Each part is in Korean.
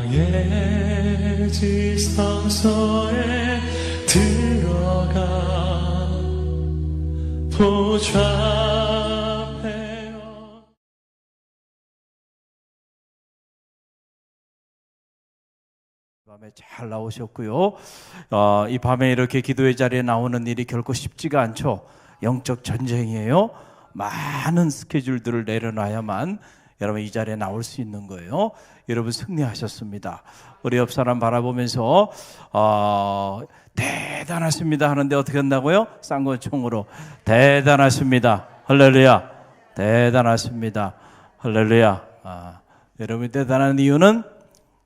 나의 지성소에 들어가 보좌하며. 밤에 잘 나오셨고요. 이 밤에 이렇게 기도의 자리에 나오는 일이 결코 쉽지가 않죠. 영적 전쟁이에요. 많은 스케줄들을 내려놔야만 여러분 이 자리에 나올 수 있는 거예요. 여러분 승리하셨습니다. 우리 옆 사람 바라보면서 대단하십니다 하는데 어떻게 한다고요? 쌍권총으로 대단하십니다. 할렐루야. 대단하십니다. 할렐루야. 여러분이 대단한 이유는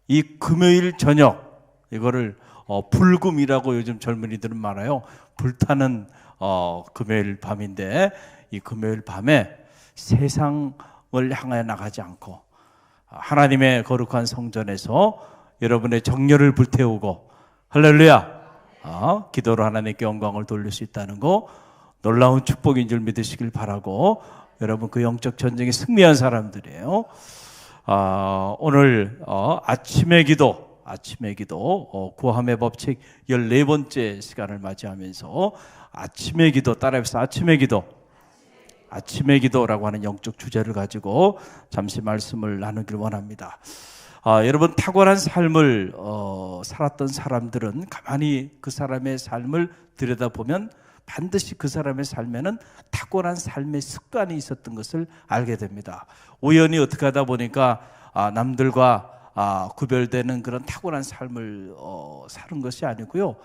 이 금요일 저녁, 이거를 불금이라고 요즘 젊은이들은 말해요. 불타는 금요일 밤인데, 이 금요일 밤에 세상을 향하여 나가지 않고 하나님의 거룩한 성전에서 여러분의 정열을 불태우고, 할렐루야, 기도로 하나님께 영광을 돌릴 수 있다는 거 놀라운 축복인 줄 믿으시길 바라고, 여러분 그 영적 전쟁에 승리한 사람들이에요. 오늘 아침의 기도 구함의 법칙 14번째 시간을 맞이하면서 아침의 기도, 따라해서 아침의 기도라고 하는 영적 주제를 가지고 잠시 말씀을 나누길 원합니다. 여러분 탁월한 삶을 살았던 사람들은 가만히 그 사람의 삶을 들여다보면 반드시 그 사람의 삶에는 탁월한 삶의 습관이 있었던 것을 알게 됩니다. 우연히 어떻게 하다 보니까 남들과 구별되는 그런 탁월한 삶을 사는 것이 아니고요.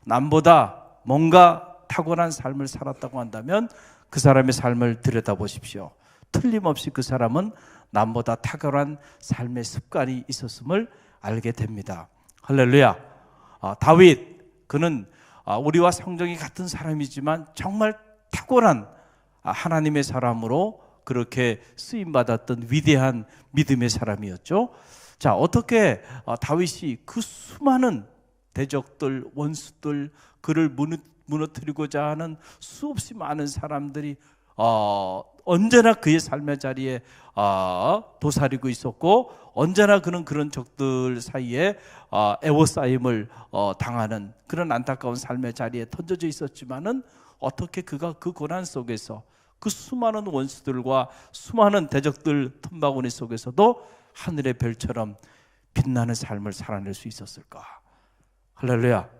남보다 뭔가 탁월한 삶을 살았다고 한다면 그 사람의 삶을 들여다보십시오. 틀림없이 그 사람은 남보다 탁월한 삶의 습관이 있었음을 알게 됩니다. 할렐루야. 다윗, 그는 우리와 성정이 같은 사람이지만 정말 탁월한 하나님의 사람으로 그렇게 쓰임받았던 위대한 믿음의 사람이었죠. 자, 어떻게 다윗이 그 수많은 대적들, 원수들, 그를 무너뜨리고자 하는 수없이 많은 사람들이 언제나 그의 삶의 자리에 도사리고 있었고, 언제나 그는 그런 적들 사이에 애워싸임을 당하는 그런 안타까운 삶의 자리에 던져져 있었지만은 어떻게 그가 그 고난 속에서 그 수많은 원수들과 수많은 대적들 틈바구니 속에서도 하늘의 별처럼 빛나는 삶을 살아낼 수 있었을까? 할렐루야.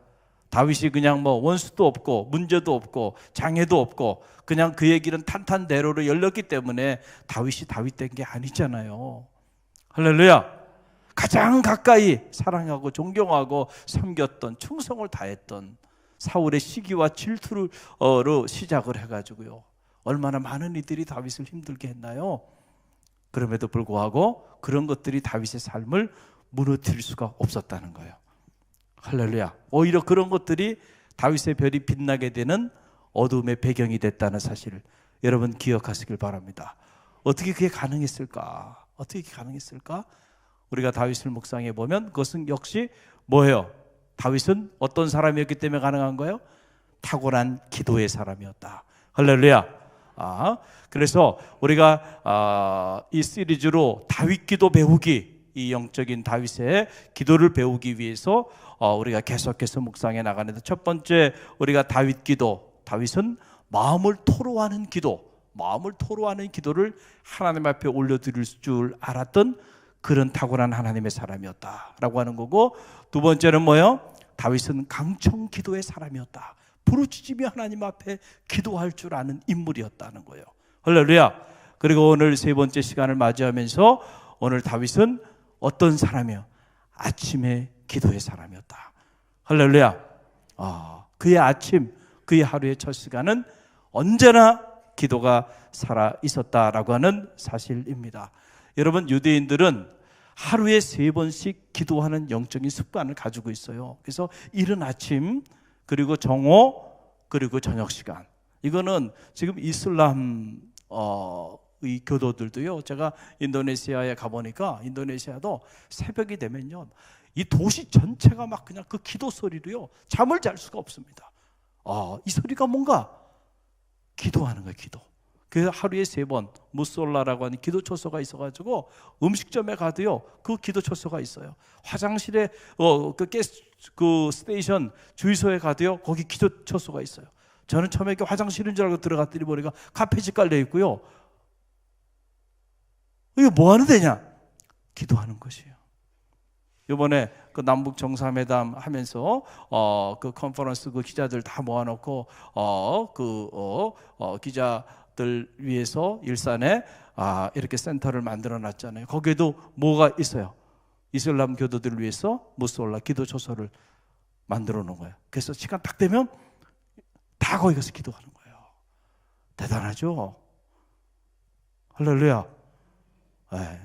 다윗이 그냥 원수도 없고 문제도 없고 장애도 없고 그냥 그의 길은 탄탄대로로 열렸기 때문에 다윗이 다윗 된 게 아니잖아요. 할렐루야. 가장 가까이 사랑하고 존경하고 섬겼던, 충성을 다했던 사울의 시기와 질투로 시작을 해가지고요, 얼마나 많은 이들이 다윗을 힘들게 했나요? 그럼에도 불구하고 그런 것들이 다윗의 삶을 무너뜨릴 수가 없었다는 거예요. 할렐루야. 오히려 그런 것들이 다윗의 별이 빛나게 되는 어두움의 배경이 됐다는 사실을 여러분 기억하시길 바랍니다. 어떻게 그게 가능했을까? 우리가 다윗을 묵상해 보면 그것은 역시 뭐예요? 다윗은 어떤 사람이었기 때문에 가능한 거예요? 탁월한 기도의 사람이었다. 할렐루야. 그래서 우리가 이 시리즈로 다윗 기도 배우기, 이 영적인 다윗의 기도를 배우기 위해서 우리가 계속해서 묵상해 나가는데, 첫 번째 우리가 다윗 기도, 다윗은 마음을 토로하는 기도를 하나님 앞에 올려드릴 줄 알았던 그런 탁월한 하나님의 사람이었다라고 하는 거고, 두 번째는 뭐예요? 다윗은 강청 기도의 사람이었다. 부르짖으며 하나님 앞에 기도할 줄 아는 인물이었다는 거예요. 할렐루야. 그리고 오늘 세 번째 시간을 맞이하면서 오늘 다윗은 어떤 사람이요? 아침의 기도의 사람이었다. 할렐루야. 그의 아침, 그의 하루의 첫 시간은 언제나 기도가 살아 있었다라고 하는 사실입니다. 여러분, 유대인들은 하루에 3번씩 기도하는 영적인 습관을 가지고 있어요. 그래서 이른 아침, 그리고 정오, 그리고 저녁 시간. 이거는 지금 이슬람 이 교도들도요, 제가 인도네시아에 가보니까 인도네시아도 새벽이 되면요, 이 도시 전체가 막 그냥 그 기도 소리로요 잠을 잘 수가 없습니다. 이 소리가 뭔가 기도하는 거예요. 그 하루에 3번 무솔라라고 하는 기도 초소가 있어가지고 음식점에 가도요 그 기도 초소가 있어요. 화장실에 그 스테이션 주유소에 가도요 거기 기도 초소가 있어요. 저는 처음에 이렇게 화장실인 줄 알고 들어갔더니 보니까 카펫이 깔려 있고요. 이거 뭐 하는 데냐? 기도하는 것이에요. 이번에 그 남북 정상회담 하면서 그 컨퍼런스 그 기자들 다 모아놓고 기자들 위해서 일산에 이렇게 센터를 만들어 놨잖아요. 거기에도 뭐가 있어요? 이슬람 교도들을 위해서 무솔라 기도 초소를 만들어 놓은 거예요. 그래서 시간 딱 되면 다 거기 가서 기도하는 거예요. 대단하죠? 할렐루야. 네.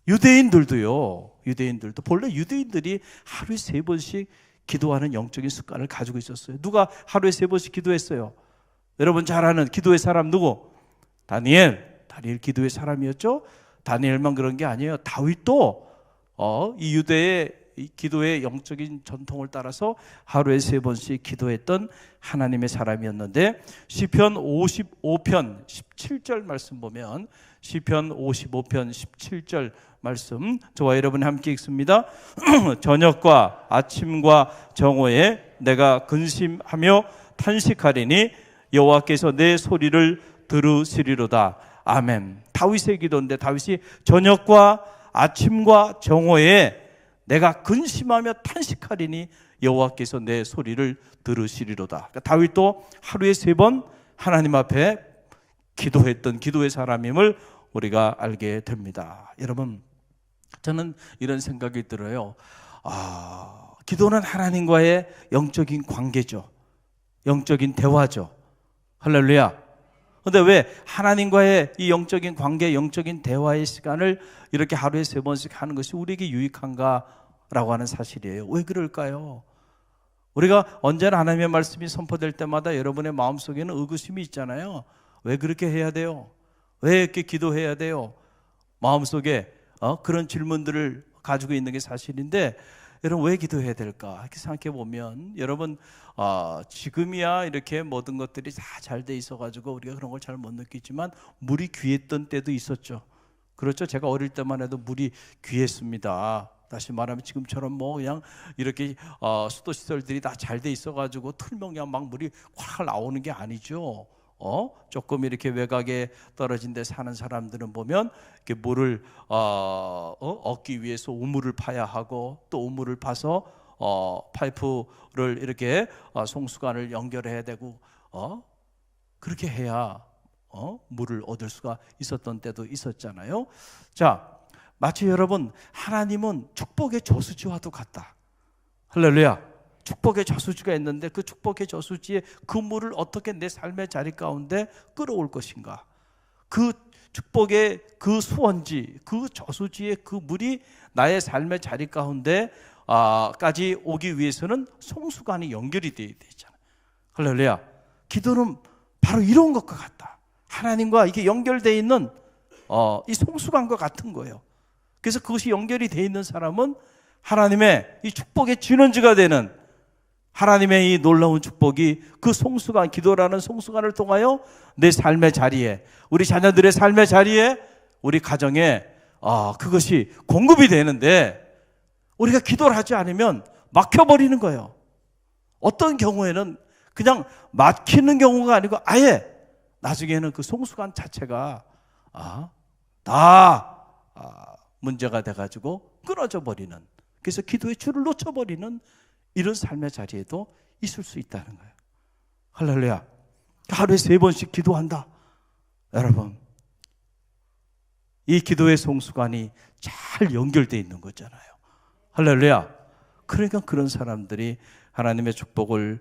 유대인들도 본래 유대인들이 하루에 3번씩 기도하는 영적인 습관을 가지고 있었어요. 누가 하루에 3번씩 기도했어요? 여러분 잘 아는 기도의 사람 누구? 다니엘 기도의 사람이었죠. 다니엘만 그런 게 아니에요. 다윗도 이 유대의 기도의 영적인 전통을 따라서 하루에 3번씩 기도했던 하나님의 사람이었는데, 시편 55편 17절 말씀 보면, 시편 55편 17절 말씀 저와 여러분이 함께 읽습니다. 저녁과 아침과 정오에 내가 근심하며 탄식하리니 여호와께서 내 소리를 들으시리로다. 아멘. 다윗의 기도인데, 다윗이 저녁과 아침과 정오에 내가 근심하며 탄식하리니 여호와께서 내 소리를 들으시리로다. 그러니까 다윗도 하루에 3번 하나님 앞에 기도했던 기도의 사람임을 우리가 알게 됩니다. 여러분, 저는 이런 생각이 들어요. 기도는 하나님과의 영적인 관계죠. 영적인 대화죠. 할렐루야. 그런데 왜 하나님과의 이 영적인 관계, 영적인 대화의 시간을 이렇게 하루에 3번씩 하는 것이 우리에게 유익한가라고 하는 사실이에요. 왜 그럴까요? 우리가 언제나 하나님의 말씀이 선포될 때마다 여러분의 마음속에는 의구심이 있잖아요. 왜 그렇게 해야 돼요? 왜 이렇게 기도해야 돼요? 마음속에 그런 질문들을 가지고 있는 게 사실인데, 여러분 왜 기도해야 될까? 이렇게 생각해 보면, 여러분 지금이야 이렇게 모든 것들이 다 잘 돼 있어가지고 우리가 그런 걸 잘 못 느끼지만 물이 귀했던 때도 있었죠. 그렇죠? 제가 어릴 때만 해도 물이 귀했습니다. 다시 말하면 지금처럼 뭐 그냥 이렇게 수도 시설들이 다 잘 돼 있어가지고 틀면 그냥 막 물이 확 나오는 게 아니죠. 조금 이렇게 외곽에 떨어진 데 사는 사람들은 보면 이렇게 물을 얻기 위해서 우물을 파야 하고, 또 우물을 파서 파이프를 이렇게 송수관을 연결해야 되고 그렇게 해야 물을 얻을 수가 있었던 때도 있었잖아요. 자, 마치 여러분, 하나님은 축복의 저수지와도 같다. 할렐루야. 축복의 저수지가 있는데 그 축복의 저수지에 그 물을 어떻게 내 삶의 자리 가운데 끌어올 것인가. 그 축복의 그 수원지, 그 저수지의 그 물이 나의 삶의 자리 가운데 까지 오기 위해서는 송수관이 연결이 되어야 되잖아요. 할렐루야. 기도는 바로 이런 것과 같다. 하나님과 이게 연결되어 있는 이 송수관과 같은 거예요. 그래서 그것이 연결이 되어 있는 사람은 하나님의 이 축복의 진원지가 되는, 하나님의 이 놀라운 축복이 그 송수관, 기도라는 송수관을 통하여 내 삶의 자리에, 우리 자녀들의 삶의 자리에, 우리 가정에 그것이 공급이 되는데, 우리가 기도를 하지 않으면 막혀버리는 거예요. 어떤 경우에는 그냥 막히는 경우가 아니고 아예 나중에는 그 송수관 자체가 다 문제가 돼가지고 끊어져 버리는, 그래서 기도의 줄을 놓쳐버리는 이런 삶의 자리에도 있을 수 있다는 거예요. 할렐루야. 하루에 3번씩 기도한다. 여러분, 이 기도의 송수관이 잘 연결되어 있는 거잖아요. 할렐루야. 그러니까 그런 사람들이 하나님의 축복을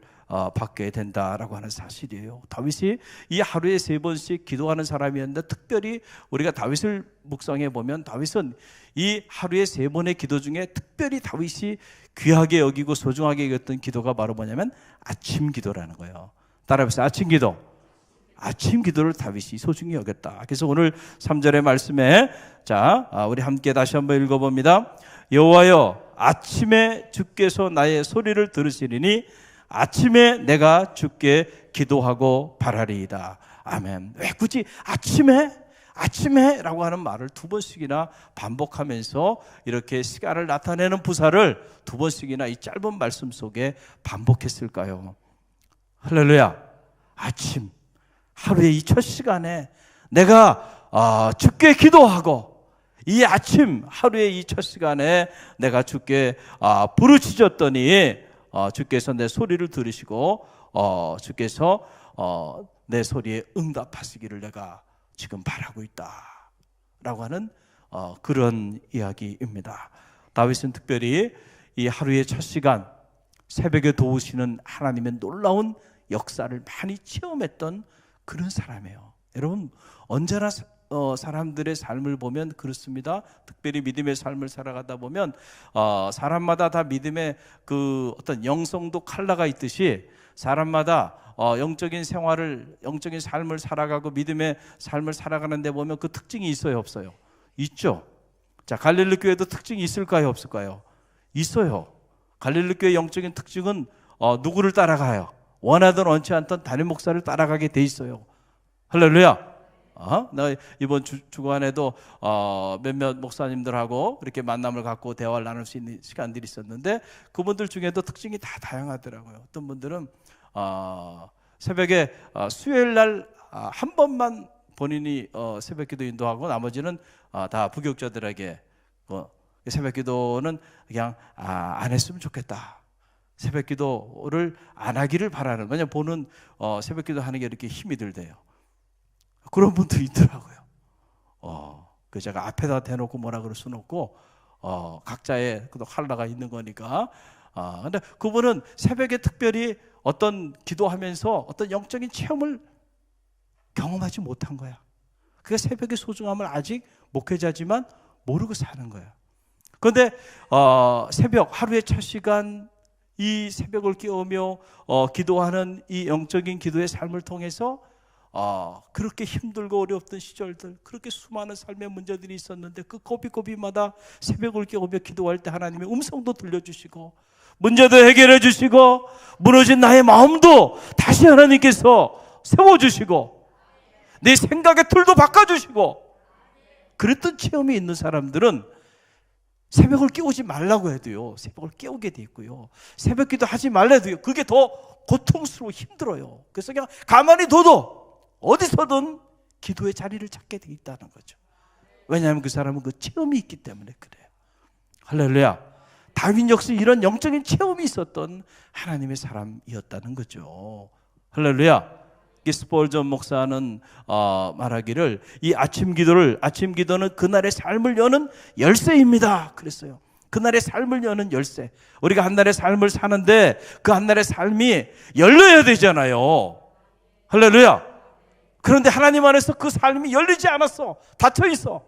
받게 된다라고 하는 사실이에요. 다윗이 이 하루에 3번씩 기도하는 사람이었는데, 특별히 우리가 다윗을 묵상해 보면 다윗은 이 하루에 3번의 기도 중에 특별히 다윗이 귀하게 여기고 소중하게 여겼던 기도가 바로 뭐냐면 아침 기도라는 거예요. 따라해보세요. 아침 기도. 아침 기도를 다윗이 소중히 여겼다. 그래서 오늘 3절의 말씀에 우리 함께 다시 한번 읽어봅니다. 여호와여, 아침에 주께서 나의 소리를 들으시리니 아침에 내가 주께 기도하고 바라리이다. 아멘. 왜 굳이 아침에 라고 하는 말을 두 번씩이나 반복하면서 이렇게 시간을 나타내는 부사를 두 번씩이나 이 짧은 말씀 속에 반복했을까요? 할렐루야. 아침, 하루의 이 첫 시간에 내가 주께 기도하고, 이 아침 하루의 이 첫 시간에 내가 주께 부르짖었더니 주께서 내 소리를 들으시고 주께서 내 소리에 응답하시기를 내가 지금 바라고 있다 라고 하는 그런 이야기입니다. 다윗은 특별히 이 하루의 첫 시간, 새벽에 도우시는 하나님의 놀라운 역사를 많이 체험했던 그런 사람이에요. 여러분, 언제나 사람들의 삶을 보면 그렇습니다. 특별히 믿음의 삶을 살아가다 보면 사람마다 다 믿음의 그 어떤 영성도 칼라가 있듯이 사람마다 영적인 삶을 살아가고 믿음의 삶을 살아가는데 보면 그 특징이 있어요, 없어요? 있죠. 자, 갈릴리 교회도 특징이 있을까요, 없을까요? 있어요. 갈릴리 교회 영적인 특징은 누구를 따라가요? 원하든 원치 않던 담임 목사를 따라가게 돼 있어요. 할렐루야. 나 이번 주간에도 몇몇 목사님들하고 이렇게 만남을 갖고 대화를 나눌 수 있는 시간들이 있었는데, 그분들 중에도 특징이 다 다양하더라고요. 어떤 분들은 새벽에 수요일 날 한 번만 본인이 새벽 기도 인도하고 나머지는 다 부교육자들에게 새벽 기도는 그냥 안 했으면 좋겠다. 새벽 기도를 안 하기를 바라는, 왜냐면 보는 새벽 기도 하는 게 이렇게 힘이 들대요. 그런 분들이 있더라고요. 그 제가 앞에다 대놓고 뭐라 그럴 수는 없고 각자의 또 칼라가 있는 거니까. 근데 그분은 새벽에 특별히 어떤 기도하면서 어떤 영적인 체험을 경험하지 못한 거야. 그게 새벽의 소중함을 아직 목회자지만 모르고 사는 거야. 그런데 새벽, 하루의 첫 시간, 이 새벽을 깨우며 기도하는 이 영적인 기도의 삶을 통해서 그렇게 힘들고 어려웠던 시절들, 그렇게 수많은 삶의 문제들이 있었는데 그 고비고비마다 새벽을 깨우며 기도할 때 하나님의 음성도 들려주시고 문제도 해결해 주시고 무너진 나의 마음도 다시 하나님께서 세워주시고 내 생각의 틀도 바꿔주시고, 그랬던 체험이 있는 사람들은 새벽을 깨우지 말라고 해도요, 새벽을 깨우게 돼 있고요, 새벽 기도 하지 말라 해도요, 그게 더 고통스러워 힘들어요. 그래서 그냥 가만히 둬도 어디서든 기도의 자리를 찾게 돼 있다는 거죠. 왜냐하면 그 사람은 그 체험이 있기 때문에 그래요. 할렐루야. 다윈 역시 이런 영적인 체험이 있었던 하나님의 사람이었다는 거죠. 할렐루야. 스폴전 목사는 말하기를 이 아침 기도는 그날의 삶을 여는 열쇠입니다 그랬어요. 그날의 삶을 여는 열쇠. 우리가 한날의 삶을 사는데 그 한날의 삶이 열려야 되잖아요. 할렐루야. 그런데 하나님 안에서 그 삶이 열리지 않았어. 닫혀 있어.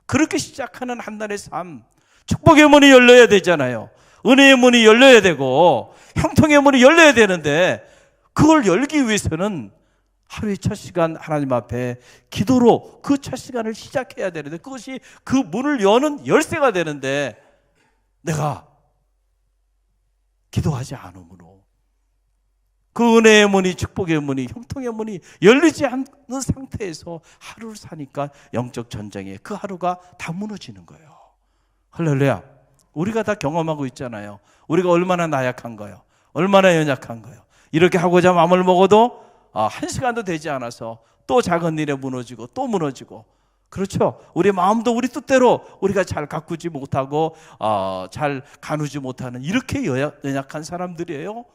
그렇게 시작하는 한날의 삶, 축복의 문이 열려야 되잖아요. 은혜의 문이 열려야 되고 형통의 문이 열려야 되는데, 그걸 열기 위해서는 하루의 첫 시간 하나님 앞에 기도로 그 첫 시간을 시작해야 되는데, 그것이 그 문을 여는 열쇠가 되는데 내가 기도하지 않으므로 그 은혜의 문이, 축복의 문이, 형통의 문이 열리지 않는 상태에서 하루를 사니까 영적 전쟁에 그 하루가 다 무너지는 거예요. 할렐루야. 우리가 다 경험하고 있잖아요. 우리가 얼마나 나약한 거예요, 얼마나 연약한 거예요. 이렇게 하고자 마음을 먹어도 한 시간도 되지 않아서 또 작은 일에 무너지고 또 무너지고, 그렇죠. 우리 마음도 우리 뜻대로 우리가 잘 가꾸지 못하고 잘 가누지 못하는 이렇게 연약한 사람들이에요.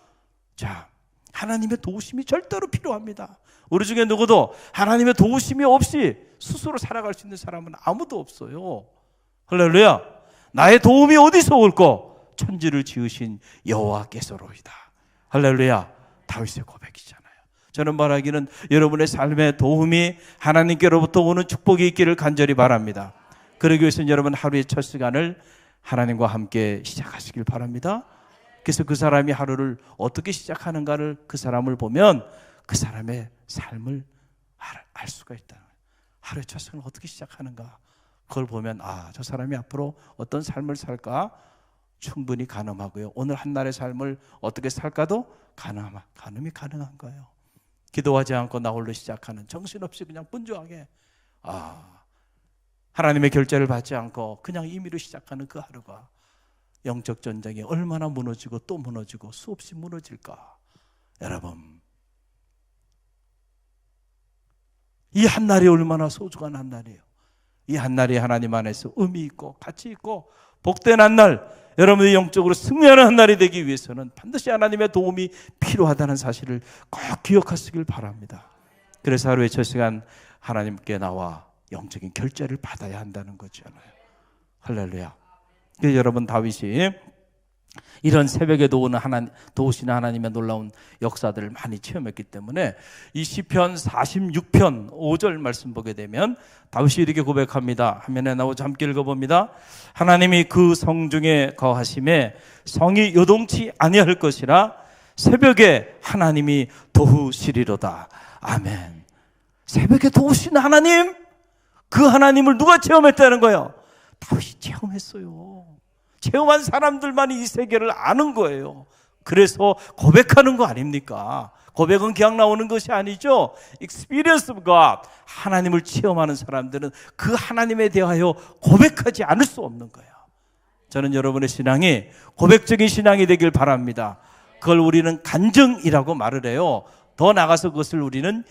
자, 하나님의 도우심이 절대로 필요합니다. 우리 중에 누구도 하나님의 도우심이 없이 스스로 살아갈 수 있는 사람은 아무도 없어요. 할렐루야. 나의 도움이 어디서 올꼬? 천지를 지으신 여호와께서로이다. 할렐루야. 다윗의 고백이잖아요. 저는 말하기는 여러분의 삶의 도움이 하나님께로부터 오는 축복이 있기를 간절히 바랍니다. 그러기 위해서는 여러분 하루의 첫 시간을 하나님과 함께 시작하시길 바랍니다. 그래서 그 사람이 하루를 어떻게 시작하는가를, 그 사람을 보면 그 사람의 삶을 알 수가 있다. 하루의 첫 시간을 어떻게 시작하는가, 그걸 보면 저 사람이 앞으로 어떤 삶을 살까 충분히 가늠하고요, 오늘 한날의 삶을 어떻게 살까도 가늠이 가능한 거예요. 기도하지 않고 나 홀로 시작하는 정신없이 그냥 분주하게 하나님의 결제를 받지 않고 그냥 임의로 시작하는 그 하루가 영적 전쟁이 얼마나 무너지고 또 무너지고 수없이 무너질까. 여러분, 이 한날이 얼마나 소중한 한날이에요. 이 한날이 하나님 안에서 의미 있고 가치 있고 복된 한날, 여러분이 영적으로 승리하는 한날이 되기 위해서는 반드시 하나님의 도움이 필요하다는 사실을 꼭 기억하시길 바랍니다. 그래서 하루에 첫 시간 하나님께 나와 영적인 결제를 받아야 한다는 거잖아요. 할렐루야. 그래서 여러분, 다윗이 이런 새벽에 도우시는 하나님의 놀라운 역사들을 많이 체험했기 때문에 이 시편 46편 5절 말씀 보게 되면 다윗이 이렇게 고백합니다. 화면에 나오죠. 함께 읽어봅니다. 하나님이 그 성중에 거하심에 성이 요동치 아니할 것이라 새벽에 하나님이 도우시리로다. 아멘. 새벽에 도우시는 하나님, 그 하나님을 누가 체험했다는 거예요? 다윗이 체험했어요. 체험한 사람들만이 이 세계를 아는 거예요. 그래서 고백하는 거 아닙니까? 고백은 그냥 나오는 것이 아니죠. Experience of God. 하나님을 체험하는 사람들은 그 하나님에 대하여 고백하지 않을 수 없는 거예요. 저는 여러분의 신앙이 고백적인 신앙이 되길 바랍니다. 그걸 우리는 간증이라고 말을 해요. 더 나아가서 그것을 우리는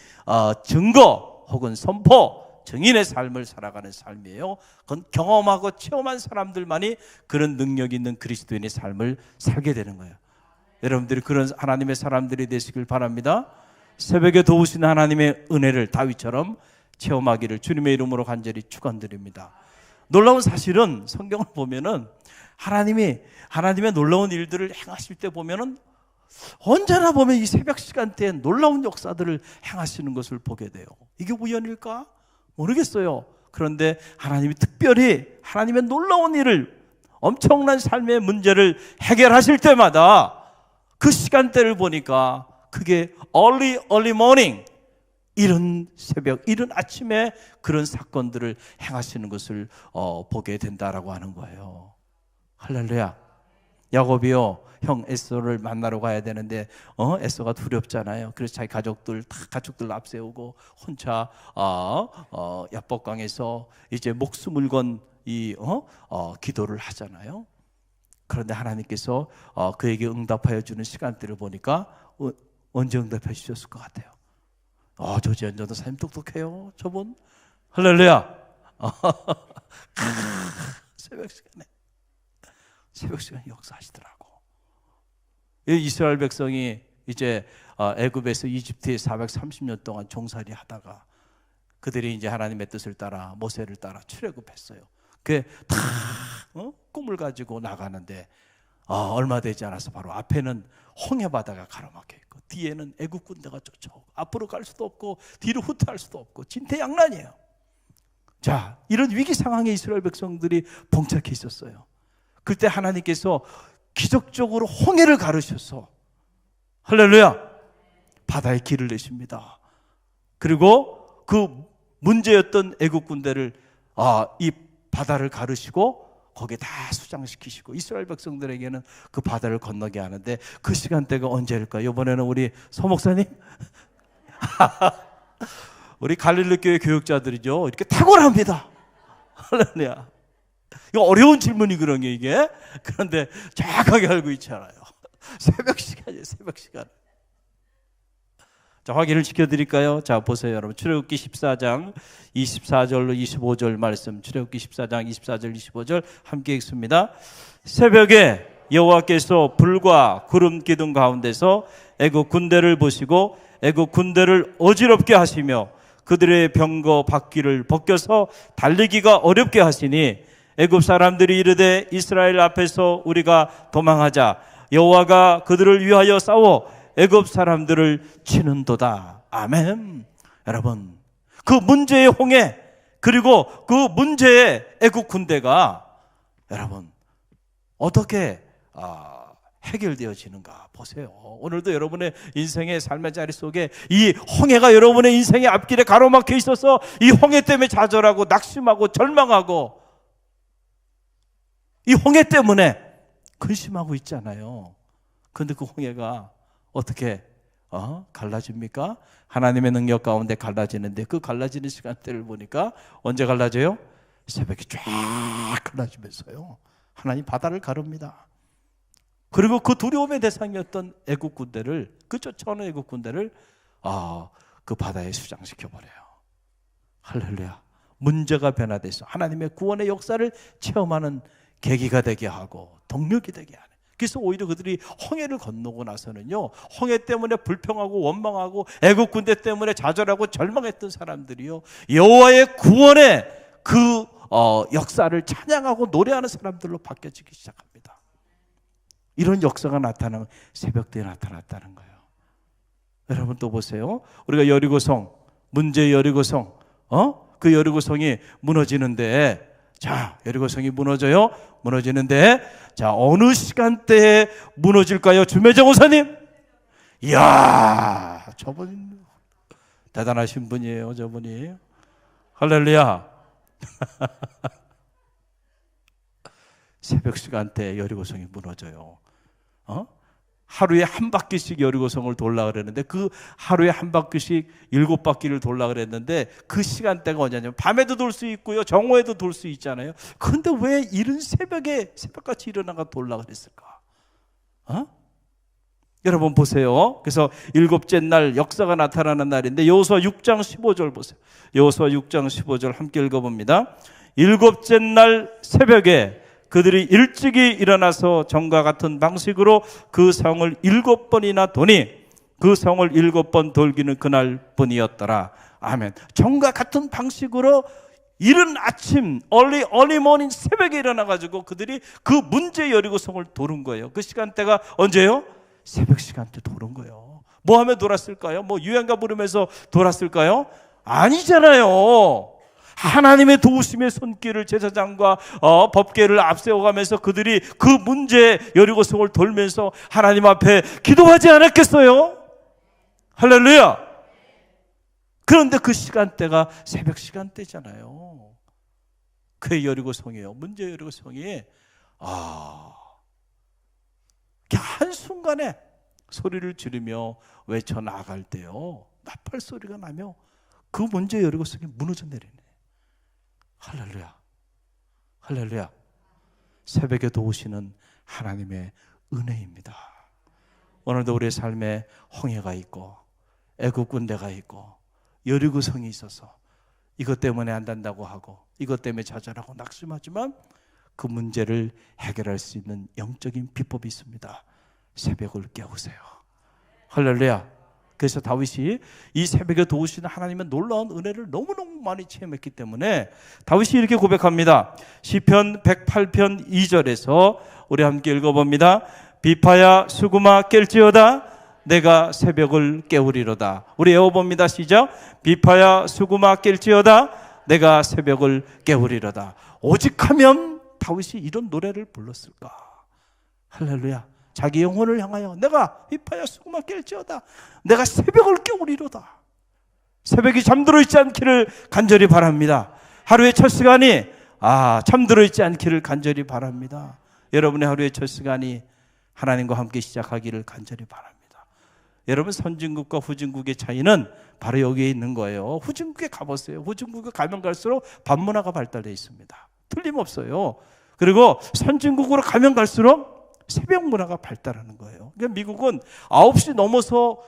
증거 혹은 선포, 증인의 삶을 살아가는 삶이에요. 그건 경험하고 체험한 사람들만이 그런 능력 있는 그리스도인의 삶을 살게 되는 거예요. 여러분들이 그런 하나님의 사람들이 되시길 바랍니다. 새벽에 도우시는 하나님의 은혜를 다윗처럼 체험하기를 주님의 이름으로 간절히 축원드립니다. 놀라운 사실은 성경을 보면은 하나님의 놀라운 일들을 행하실 때 보면은 언제나 보면 이 새벽 시간대에 놀라운 역사들을 행하시는 것을 보게 돼요. 이게 우연일까? 모르겠어요. 그런데 하나님이 특별히 하나님의 놀라운 일을, 엄청난 삶의 문제를 해결하실 때마다 그 시간대를 보니까 그게 early morning, 이른 새벽, 이른 아침에 그런 사건들을 행하시는 것을 보게 된다라고 하는 거예요. 할렐루야. 야곱이요, 형 에서를 만나러 가야 되는데 에서가 두렵잖아요. 그래서 자기 가족들 앞세우고 혼자 야복강에서 이제 목숨을 건 기도를 하잖아요. 그런데 하나님께서 그에게 응답하여 주는 시간대를 보니까 언제 응답해 주셨을 것 같아요? 조지현 전도사님 똑똑해요, 저분. 할렐루야. 새벽 시간에 역사하시더라고. 이스라엘 백성이 이제 애굽에서 이집트에 430년 동안 종살이 하다가 그들이 이제 하나님의 뜻을 따라 모세를 따라 출애굽했어요. 그게 다 꿈을 가지고 나가는데 얼마 되지 않아서 바로 앞에는 홍해 바다가 가로막혀 있고 뒤에는 애굽 군대가 쫓아오고 앞으로 갈 수도 없고 뒤로 후퇴할 수도 없고 진퇴양난이에요. 자, 이런 위기 상황에 이스라엘 백성들이 봉착해 있었어요. 그때 하나님께서 기적적으로 홍해를 가르셔서, 할렐루야, 바다에 길을 내십니다. 그리고 그 문제였던 애국 군대를 이 바다를 가르시고 거기에 다 수장시키시고 이스라엘 백성들에게는 그 바다를 건너게 하는데 그 시간대가 언제일까요? 이번에는 우리 서 목사님 우리 갈릴리 교회 교육자들이죠, 이렇게 탁월합니다. 할렐루야. 이거 어려운 질문이거든요, 이게. 그런데 정확하게 알고 있잖아요. 새벽 시간이에요, 새벽 시간. 자, 확인을 시켜드릴까요? 자, 보세요, 여러분. 출애굽기 14장 24절로 25절 말씀. 출애굽기 14장 24절 25절 함께 읽습니다. 새벽에 여호와께서 불과 구름 기둥 가운데서 애굽 군대를 보시고 애굽 군대를 어지럽게 하시며 그들의 병거 바퀴를 벗겨서 달리기가 어렵게 하시니 애굽 사람들이 이르되 이스라엘 앞에서 우리가 도망하자. 여호와가 그들을 위하여 싸워 애굽 사람들을 치는도다. 아멘. 여러분, 그 문제의 홍해 그리고 그 문제의 애국 군대가 여러분 어떻게 해결되어지는가 보세요. 오늘도 여러분의 인생의 삶의 자리 속에 이 홍해가 여러분의 인생의 앞길에 가로막혀 있어서 이 홍해 때문에 좌절하고 낙심하고 절망하고 이 홍해 때문에 근심하고 있잖아요. 그런데 그 홍해가 어떻게 갈라집니까? 하나님의 능력 가운데 갈라지는데 그 갈라지는 시간대를 보니까 언제 갈라져요? 새벽이 쫙 갈라지면서요. 하나님 바다를 가릅니다. 그리고 그 두려움의 대상이었던 애국 군대를, 그 쫓아오는 애국 군대를 그 바다에 수장시켜 버려요. 할렐루야. 문제가 변화돼서 하나님의 구원의 역사를 체험하는 계기가 되게 하고 동력이 되게 하는. 그래서 오히려 그들이 홍해를 건너고 나서는요, 홍해 때문에 불평하고 원망하고 애국 군대 때문에 좌절하고 절망했던 사람들이요, 여호와의 구원의 그 역사를 찬양하고 노래하는 사람들로 바뀌어지기 시작합니다. 이런 역사가 나타나면 새벽때에 나타났다는 거예요. 여러분 또 보세요. 우리가 여리고성, 문제 여리고성, 그 여리고성이 무너지는데, 자, 여리고성이 무너져요. 무너지는데, 자, 어느 시간대에 무너질까요? 주매정 호사님? 이야, 저분 대단하신 분이에요, 저분이. 할렐루야. 새벽 시간대에 여리고성이 무너져요. 하루에 한 바퀴씩 여리고성을 돌라 그랬는데, 그 하루에 한 바퀴씩 7바퀴를 돌라 그랬는데, 그 시간대가 언제냐면 밤에도 돌 수 있고요, 정오에도 돌 수 있잖아요. 그런데 왜 이른 새벽에 새벽같이 일어나가 돌라 그랬을까? 여러분 보세요. 그래서 7째 날 역사가 나타나는 날인데, 여호수아 6장 15절 보세요. 여호수아 6장 15절 함께 읽어봅니다. 7째 날 새벽에 그들이 일찍이 일어나서 전과 같은 방식으로 그 성을 7번이나 도니, 그 성을 7번 돌기는 그날뿐이었더라. 아멘. 전과 같은 방식으로 이른 아침, early morning, 새벽에 일어나가지고 그들이 그 문제 여리고성을 도는 거예요. 그 시간대가 언제요? 새벽 시간대 도는 거예요. 뭐 하며 돌았을까요? 뭐 유행가 부르면서 돌았을까요? 아니잖아요. 하나님의 도우심의 손길을 제사장과 법궤를 앞세워가면서 그들이 그 문제 여리고성을 돌면서 하나님 앞에 기도하지 않았겠어요? 할렐루야. 그런데 그 시간대가 새벽 시간대잖아요. 그 여리고성이에요. 문제 여리고성이 한순간에 소리를 지르며 외쳐 나갈 때요, 나팔 소리가 나며 그 문제 여리고성이 무너져 내리네. 할렐루야. 할렐루야. 새벽에 도우시는 하나님의 은혜입니다. 오늘도 우리의 삶에 홍해가 있고 애국 군대가 있고 여리고성이 있어서 이것 때문에 안 된다고 하고 이것 때문에 좌절하고 낙심하지만 그 문제를 해결할 수 있는 영적인 비법이 있습니다. 새벽을 깨우세요. 할렐루야. 그래서 다윗이 이 새벽에 도우시는 하나님의 놀라운 은혜를 너무너무 많이 체험했기 때문에 다윗이 이렇게 고백합니다. 시편 108편 2절에서 우리 함께 읽어봅니다. 비파야 수구마 깰지어다 내가 새벽을 깨우리로다. 우리 외워봅니다. 시작. 비파야 수구마 깰지어다 내가 새벽을 깨우리로다. 오직 하면 다윗이 이런 노래를 불렀을까? 할렐루야. 자기 영혼을 향하여 내가 비파야 수구마 깰지어다 내가 새벽을 깨우리로다. 새벽이 잠들어 있지 않기를 간절히 바랍니다. 하루의 첫 시간이 잠들어 있지 않기를 간절히 바랍니다. 여러분의 하루의 첫 시간이 하나님과 함께 시작하기를 간절히 바랍니다. 여러분, 선진국과 후진국의 차이는 바로 여기에 있는 거예요. 후진국에 가보세요. 후진국에 가면 갈수록 밤문화가 발달되어 있습니다. 틀림없어요. 그리고 선진국으로 가면 갈수록 새벽 문화가 발달하는 거예요. 그러니까 미국은 9시 넘어서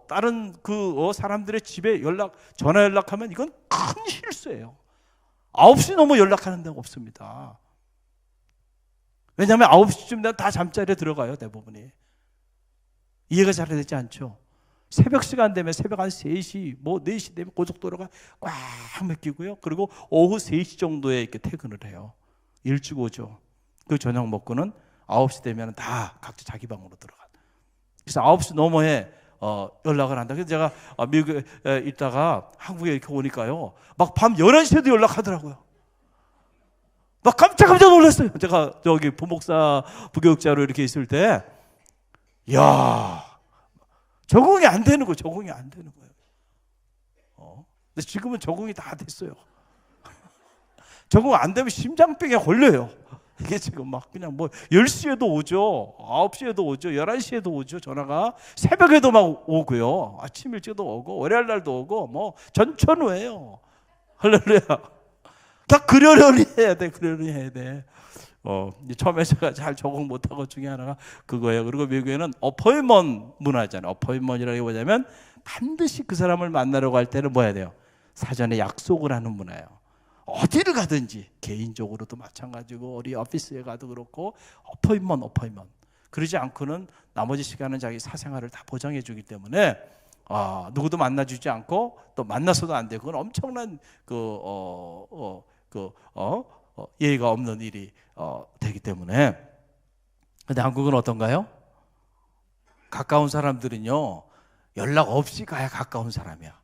다른 사람들의 집에 전화 연락하면 이건 큰 실수예요. 9시 넘어 연락하는 데가 없습니다. 왜냐하면 9시쯤 되면 다 잠자리에 들어가요, 대부분이. 이해가 잘 되지 않죠? 새벽 시간 되면 새벽 한 3시, 4시 되면 고속도로가 꽉 막히고요. 그리고 오후 3시 정도에 이렇게 퇴근을 해요. 일찍 오죠. 그 저녁 먹고는 9시 되면 다 각자 자기 방으로 들어가. 그래서 9시 넘어에 연락을 한다. 그래서 제가 미국에 있다가 한국에 이렇게 오니까요, 막 밤 11시에도 연락하더라고요. 막 깜짝 놀랐어요. 제가 저기 부목사 부교육자로 이렇게 있을 때, 야, 적응이 안 되는 거예요. 적응이 안 되는 거예요. 근데 지금은 적응이 다 됐어요. 적응 안 되면 심장병에 걸려요. 이게 지금 막 그냥 뭐 10시에도 오죠. 9시에도 오죠. 11시에도 오죠. 전화가. 새벽에도 막 오고요. 아침 일찍도 오고 월요일 날도 오고 뭐 전천후예요. 할렐루야. 다 그러려니 해야 돼. 그러려니 해야 돼. 처음에 제가 잘 적응 못하고 중에 하나가 그거예요. 그리고 미국에는 어포인먼트 문화잖아요. 어포인먼트라는 게 뭐냐면 반드시 그 사람을 만나려고 할 때는 뭐 해야 돼요? 사전에 약속을 하는 문화예요. 어디를 가든지 개인적으로도 마찬가지고 우리 오피스에 가도 그렇고 어포인먼트 그러지 않고는 나머지 시간은 자기 사생활을 다 보장해 주기 때문에 누구도 만나주지 않고 또 만나서도 안 되고 그건 엄청난 예의가 없는 일이 되기 때문에. 근데 한국은 어떤가요? 가까운 사람들은요 연락 없이 가야 가까운 사람이야.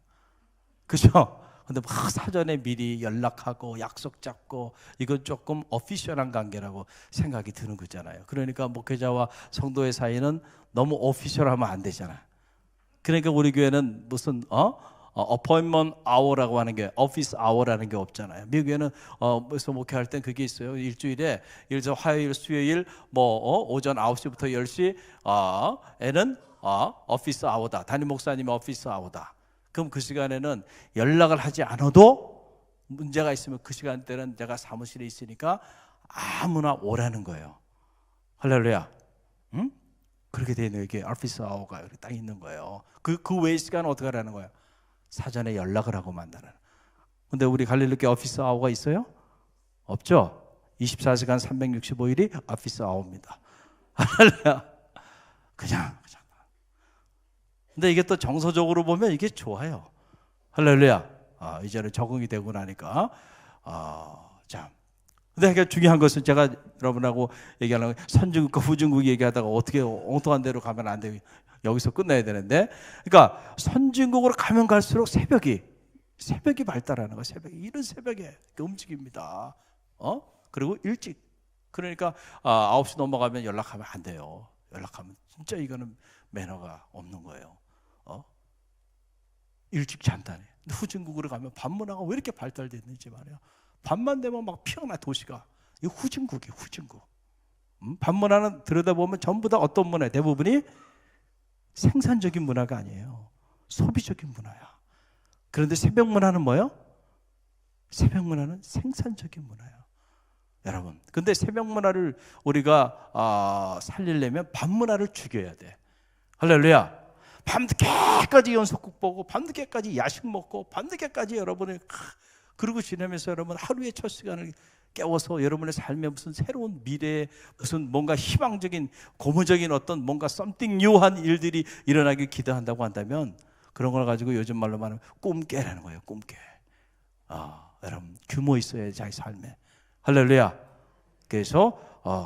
그죠? 근데 막 사전에 미리 연락하고 약속 잡고 이건 조금 오피셜한 관계라고 생각이 드는 거잖아요. 그러니까 목회자와 성도의 사이는 너무 오피셜하면 안 되잖아요. 그러니까 우리 교회는 무슨 어포인먼트 아워라고 하는 게 오피스 아워라는 게 없잖아요. 미국에는 그래서 목회할 땐 그게 있어요. 일주일에 화요일, 수요일 오전 9시부터 10시 에는 오피스 아워다. 담임 목사님의 오피스 아워다. 그럼 그 시간에는 연락을 하지 않아도 문제가 있으면 그 시간대는 내가 사무실에 있으니까 아무나 오라는 거예요. 할렐루야. 응? 그렇게 되어 있는 게 오피스 아워가 이렇게 딱 있는 거예요. 그 외의 시간은 어떻게 하라는 거예요? 사전에 연락을 하고 만나는. 근데 우리 갈릴리교회 오피스 아워가 있어요? 없죠? 24시간 365일이 오피스 아워입니다. 할렐루야. 그냥. 근데 이게 또 정서적으로 보면 이게 좋아요. 할렐루야. 이제는 적응이 되고 나니까. 자. 근데 이게 중요한 것은 제가 여러분하고 얘기하려고 선진국과 후진국 얘기하다가 어떻게 엉뚱한 데로 가면 안 돼요. 여기서 끝내야 되는데. 그러니까 선진국으로 가면 갈수록 새벽이 발달하는 거예요. 이른 새벽에 움직입니다. 그리고 일찍. 그러니까 9시 넘어가면 연락하면 안 돼요. 연락하면 진짜 이거는 매너가 없는 거예요. 일찍 잔다네. 근데 후진국으로 가면 밤 문화가 왜 이렇게 발달됐는지 말이야. 밤만 되면 막 피어나 도시가. 이 후진국이에요. 후진국. 밤 문화는 들여다보면 전부 다 어떤 문화예요? 대부분이 생산적인 문화가 아니에요. 소비적인 문화야. 그런데 새벽 문화는 뭐예요? 새벽 문화는 생산적인 문화야. 여러분. 근데 새벽 문화를 우리가 살리려면 밤 문화를 죽여야 돼. 할렐루야. 밤늦게까지 연속극 보고 밤늦게까지 야식 먹고 밤늦게까지 여러분이 그러고 지내면서 여러분 하루의 첫 시간을 깨워서 여러분의 삶에 무슨 새로운 미래, 무슨 뭔가 희망적인 고무적인 어떤 뭔가 something new한 일들이 일어나길 기대한다고 한다면 그런 걸 가지고 요즘 말로 말하면 꿈깨라는 거예요. 꿈깨. 여러분 규모 있어야 자기 삶에. 할렐루야. 그래서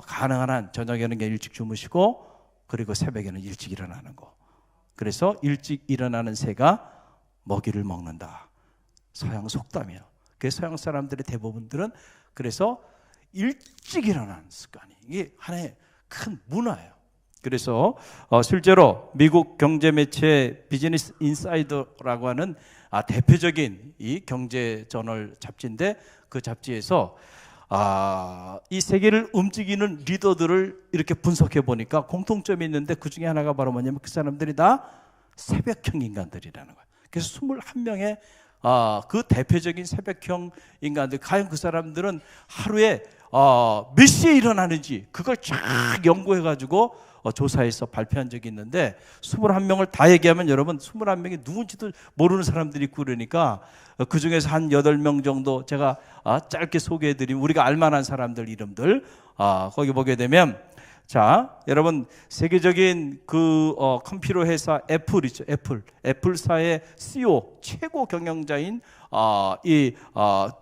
가능한 한 저녁에는 일찍 주무시고 그리고 새벽에는 일찍 일어나는 거. 그래서 일찍 일어나는 새가 먹이를 먹는다. 서양 속담이에요. 그래서 서양 사람들의 대부분들은 그래서 일찍 일어나는 습관이 이게 하나의 큰 문화예요. 그래서 실제로 미국 경제 매체 비즈니스 인사이더라고 하는 대표적인 이 경제 저널 잡지인데 그 잡지에서 이 세계를 움직이는 리더들을 이렇게 분석해 보니까 공통점이 있는데 그 중에 하나가 바로 뭐냐면 그 사람들이 다 새벽형 인간들이라는 거예요. 그래서 21명의 그 대표적인 새벽형 인간들, 과연 그 사람들은 하루에 몇 시에 일어나는지 그걸 쫙 연구해 가지고 조사해서 발표한 적이 있는데 21명을 다 얘기하면 여러분 21명이 누군지도 모르는 사람들이 있고 그러니까 그 중에서 한 8명 정도 제가 짧게 소개해드린 우리가 알만한 사람들 이름들 거기 보게 되면 자 여러분 세계적인 그 컴퓨터 회사 애플이죠. 애플사의 CEO 최고 경영자인 이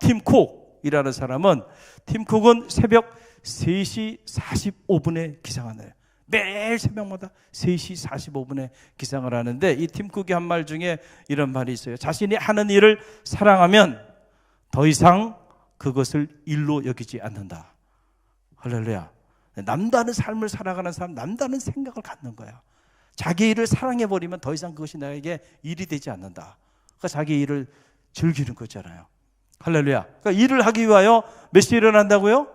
팀 쿡이라는 사람은 팀 쿡은 새벽 3시 45분에 기상하네요. 매일 새벽마다 3시 45분에 기상을 하는데 이 팀 쿡이 한 말 중에 이런 말이 있어요. 자신이 하는 일을 사랑하면 더 이상 그것을 일로 여기지 않는다. 할렐루야. 남다른 삶을 살아가는 사람, 남다른 생각을 갖는 거야. 자기 일을 사랑해버리면 더 이상 그것이 나에게 일이 되지 않는다. 그러니까 자기 일을 즐기는 거잖아요. 할렐루야. 그러니까 일을 하기 위하여 몇 시에 일어난다고요?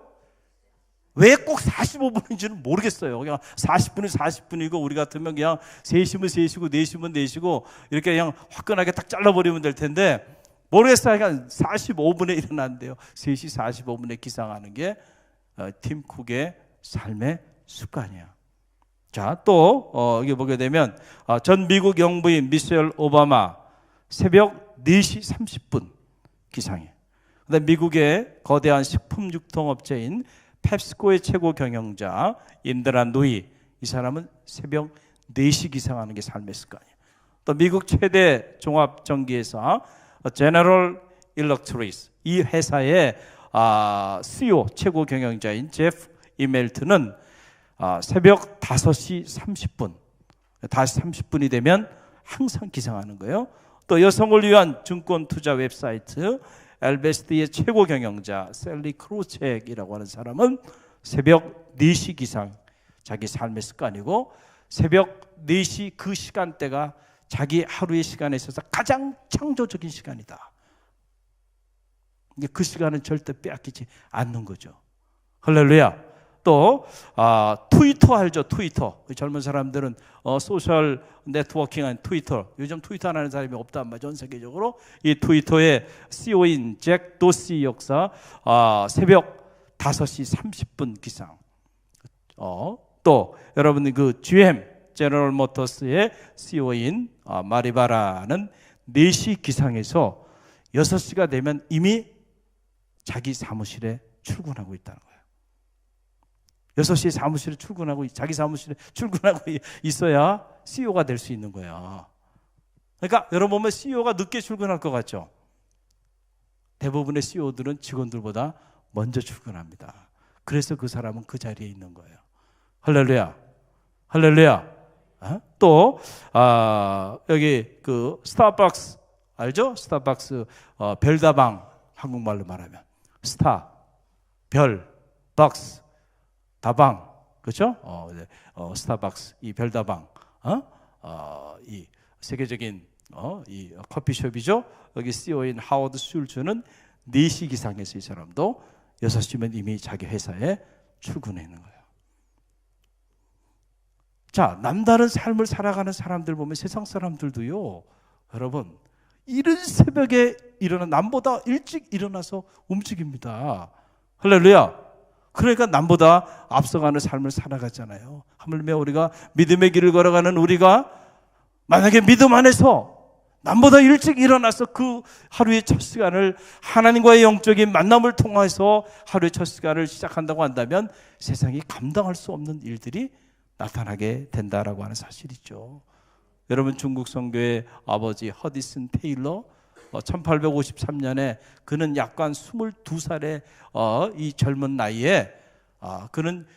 왜 꼭 45분인지는 모르겠어요. 그냥 40분이 40분이고 우리 같으면 그냥 3시면 3시고 4시면 4시고 이렇게 그냥 화끈하게 딱 잘라버리면 될 텐데 모르겠어요. 그냥 45분에 일어난대요. 3시 45분에 기상하는 게 팀 쿡의 삶의 습관이야. 자, 또 여기 보게 되면 전 미국 영부인 미셸 오바마 새벽 4시 30분 기상해. 그다음에 미국의 거대한 식품 유통업체인 펩스코의 최고 경영자 인드라 누이, 이 사람은 새벽 4시 기상하는 게 삶의 습관이에요. 또 미국 최대 종합 전기회사 제너럴 일렉트릭, 이 회사의 CEO 최고 경영자인 제프 이멜트는 새벽 5시 30분, 5시 30분이 되면 항상 기상하는 거예요. 또 여성을 위한 증권 투자 웹사이트 엘베스트의 최고 경영자 셀리 크로체이라고 하는 사람은 새벽 4시 기상 자기 삶의 습관이고, 새벽 4시 그 시간대가 자기 하루의 시간에 있어서 가장 창조적인 시간이다. 그 시간은 절대 빼앗기지 않는 거죠. 할렐루야. 또 트위터 알죠? 트위터. 젊은 사람들은 소셜 네트워킹한 트위터, 요즘 트위터 안 하는 사람이 없단 말이죠. 전 세계적으로. 이 트위터의 CEO인 잭 도시 역사 새벽 5시 30분 기상. 또 여러분 그 GM 제너럴 모터스의 CEO인 마리바라는 4시 기상해서 6시가 되면 이미 자기 사무실에 출근하고 있다는 거예요. 6시에 사무실에 출근하고, 자기 사무실에 출근하고 있어야 CEO가 될 수 있는 거야. 그러니까 여러분 보면 CEO가 늦게 출근할 것 같죠? 대부분의 CEO들은 직원들보다 먼저 출근합니다. 그래서 그 사람은 그 자리에 있는 거예요. 할렐루야. 할렐루야. 또 여기 그 스타벅스 알죠? 스타벅스 별다방, 한국말로 말하면 스타, 별, 박스, 다방, 그렇죠? 스타벅스, 이 별다방, 이 세계적인 이 커피숍이죠. 여기 CEO인 하워드 슐츠는 4시 기상에서 이 사람도 6시면 이미 자기 회사에 출근해 있는 거예요. 자, 남다른 삶을 살아가는 사람들 보면 세상 사람들도요, 여러분, 이른 새벽에 일어나, 남보다 일찍 일어나서 움직입니다. 할렐루야. 그러니까 남보다 앞서가는 삶을 살아가잖아요. 하물며 우리가 믿음의 길을 걸어가는 우리가 만약에 믿음 안에서 남보다 일찍 일어나서 그 하루의 첫 시간을 하나님과의 영적인 만남을 통해서 하루의 첫 시간을 시작한다고 한다면 세상이 감당할 수 없는 일들이 나타나게 된다라고 하는 사실이죠. 여러분, 중국 선교의 아버지 허디슨 테일러, 1853년에 그는 약간 22살의 이 젊은 나이에 그는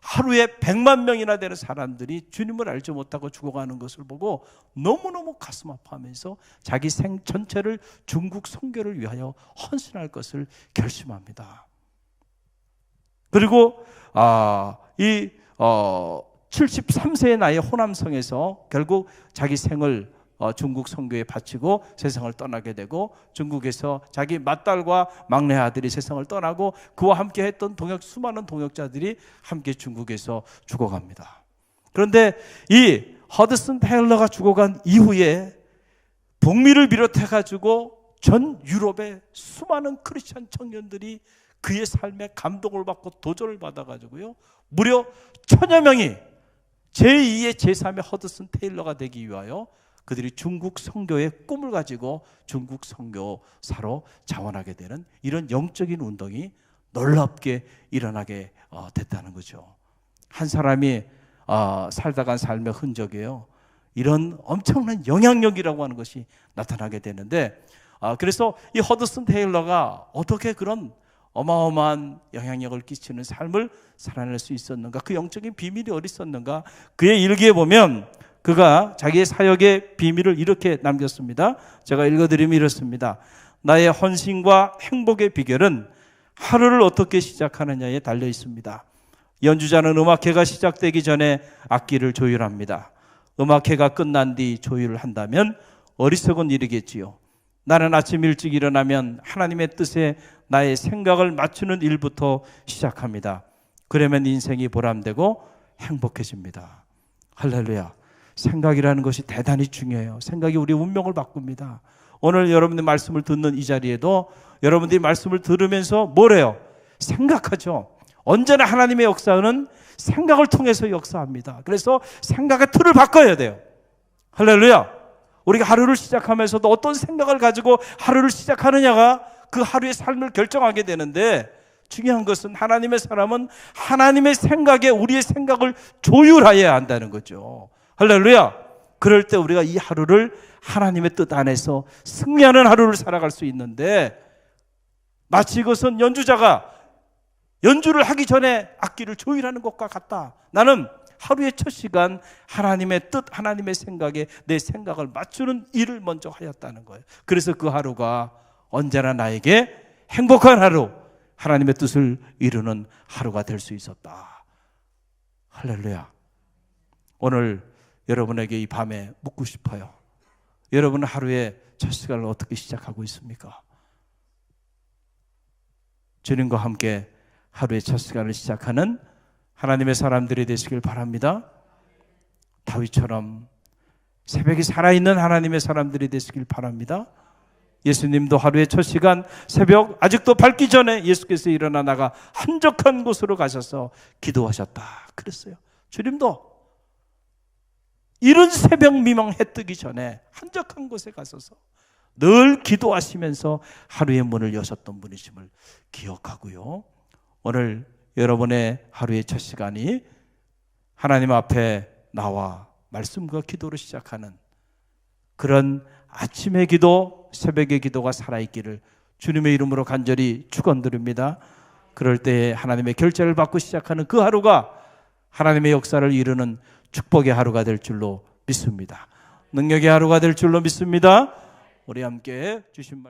하루에 100만 명이나 되는 사람들이 주님을 알지 못하고 죽어가는 것을 보고 너무너무 가슴 아파하면서 자기 생 전체를 중국 선교를 위하여 헌신할 것을 결심합니다. 그리고 이 73세의 나이에 호남성에서 결국 자기 생을 중국 선교에 바치고 세상을 떠나게 되고, 중국에서 자기 맏딸과 막내 아들이 세상을 떠나고 그와 함께 했던 수많은 동역자들이 함께 중국에서 죽어갑니다. 그런데 이 허드슨 테일러가 죽어간 이후에 북미를 비롯해 가지고 전 유럽의 수많은 크리스찬 청년들이 그의 삶에 감동을 받고 도전을 받아 가지고요, 무려 1000여 명이 제2의 제3의 허드슨 테일러가 되기 위하여 그들이 중국 선교의 꿈을 가지고 중국 선교사로 자원하게 되는 이런 영적인 운동이 놀랍게 일어나게 됐다는 거죠. 한 사람이 살다 간 삶의 흔적이에요. 이런 엄청난 영향력이라고 하는 것이 나타나게 되는데, 그래서 이 허드슨 테일러가 어떻게 그런 어마어마한 영향력을 끼치는 삶을 살아낼 수 있었는가, 그 영적인 비밀이 어디 있었는가. 그의 일기에 보면 그가 자기의 사역의 비밀을 이렇게 남겼습니다. 제가 읽어드리면 이렇습니다. 나의 헌신과 행복의 비결은 하루를 어떻게 시작하느냐에 달려 있습니다. 연주자는 음악회가 시작되기 전에 악기를 조율합니다. 음악회가 끝난 뒤 조율을 한다면 어리석은 일이겠지요. 나는 아침 일찍 일어나면 하나님의 뜻에 나의 생각을 맞추는 일부터 시작합니다. 그러면 인생이 보람되고 행복해집니다. 할렐루야. 생각이라는 것이 대단히 중요해요. 생각이 우리의 운명을 바꿉니다. 오늘 여러분들 말씀을 듣는 이 자리에도 여러분들이 말씀을 들으면서 뭐래요? 생각하죠. 언제나 하나님의 역사는 생각을 통해서 역사합니다. 그래서 생각의 틀을 바꿔야 돼요. 할렐루야. 우리가 하루를 시작하면서도 어떤 생각을 가지고 하루를 시작하느냐가 그 하루의 삶을 결정하게 되는데, 중요한 것은 하나님의 사람은 하나님의 생각에 우리의 생각을 조율하여야 한다는 거죠. 할렐루야. 그럴 때 우리가 이 하루를 하나님의 뜻 안에서 승리하는 하루를 살아갈 수 있는데, 마치 이것은 연주자가 연주를 하기 전에 악기를 조율하는 것과 같다. 나는 하루의 첫 시간 하나님의 뜻, 하나님의 생각에 내 생각을 맞추는 일을 먼저 하였다는 거예요. 그래서 그 하루가 언제나 나에게 행복한 하루, 하나님의 뜻을 이루는 하루가 될 수 있었다. 할렐루야. 오늘 여러분에게 이 밤에 묻고 싶어요. 여러분은 하루의 첫 시간을 어떻게 시작하고 있습니까? 주님과 함께 하루의 첫 시간을 시작하는 하나님의 사람들이 되시길 바랍니다. 다윗처럼 새벽이 살아있는 하나님의 사람들이 되시길 바랍니다. 예수님도 하루의 첫 시간 새벽 아직도 밝기 전에 예수께서 일어나 나가 한적한 곳으로 가셔서 기도하셨다 그랬어요. 주님도 이른 새벽 미명 해 뜨기 전에 한적한 곳에 가셔서 늘 기도하시면서 하루의 문을 여셨던 분이심을 기억하고요. 오늘 여러분의 하루의 첫 시간이 하나님 앞에 나와 말씀과 기도로 시작하는 그런 아침의 기도, 새벽의 기도가 살아있기를 주님의 이름으로 간절히 축원드립니다. 그럴 때 하나님의 결제를 받고 시작하는 그 하루가 하나님의 역사를 이루는 축복의 하루가 될 줄로 믿습니다. 능력의 하루가 될 줄로 믿습니다. 우리 함께 주신 말